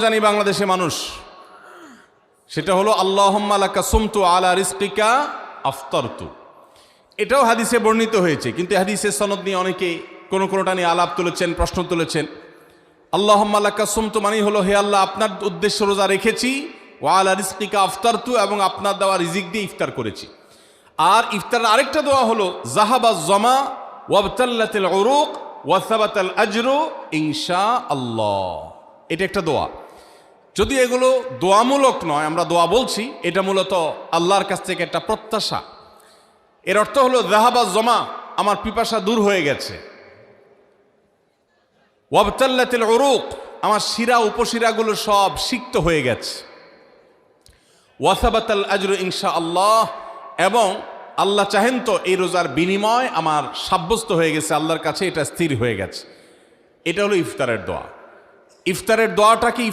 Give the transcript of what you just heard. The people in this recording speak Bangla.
জানি বাংলাদেশে মানুষ, সেটা হলো আল্লাহুম্মা লাকা সুমতু আলা রিজকিকা আফতারতু। এটাও হাদিসে বর্ণিত হয়েছে, কিন্তু হাদিসের সনদ নিয়ে অনেকে কোনোটা নিয়ে আলাপ তুলেছেন, প্রশ্ন তুলেছেন। আল্লাহুম্মা লাকা সুমতু মানে হলো, হে আল্লাহ, আপনার উদ্দেশ্যে রোজা রেখেছি, ওয়া আলা রিজকিকা আফতারতু, এবং আপনার দেওয়া রিজিক দিয়ে ইফতার করেছি। আর ইফতারের আরেকটা দোয়া হলো যাহাবাজ জামা ওয়াবতাল্লাতিল উরুক ওয়া সাবাতাল আজরু ইনশাআল্লাহ। এটা একটা দোয়া। যদি এগুলো দোয়ামূলক নয়, আমরা দোয়া বলছি, এটা মূলত আল্লাহর কাছ থেকে একটা প্রত্যাশা। এর অর্থ হলো যাহাবাজ জামা, আমার পিপাসা দূর হয়ে গেছে। ওয়াবতাল্লাতিল উরুক, আমার শিরা উপশিরাগুলো সব সিক্ত হয়ে গেছে। ওয়া সাবাতাল আজরু ইনশাআল্লাহ, এবং আল্লাহ চাহেন তো এই রোজার বিনিময় আমার সাব্যস্ত হয়ে গেছে আল্লাহর কাছে, এটা স্থির হয়ে গেছে। এটা হলো ইফতারের দোয়া। ইফতারের দোয়াটা কি?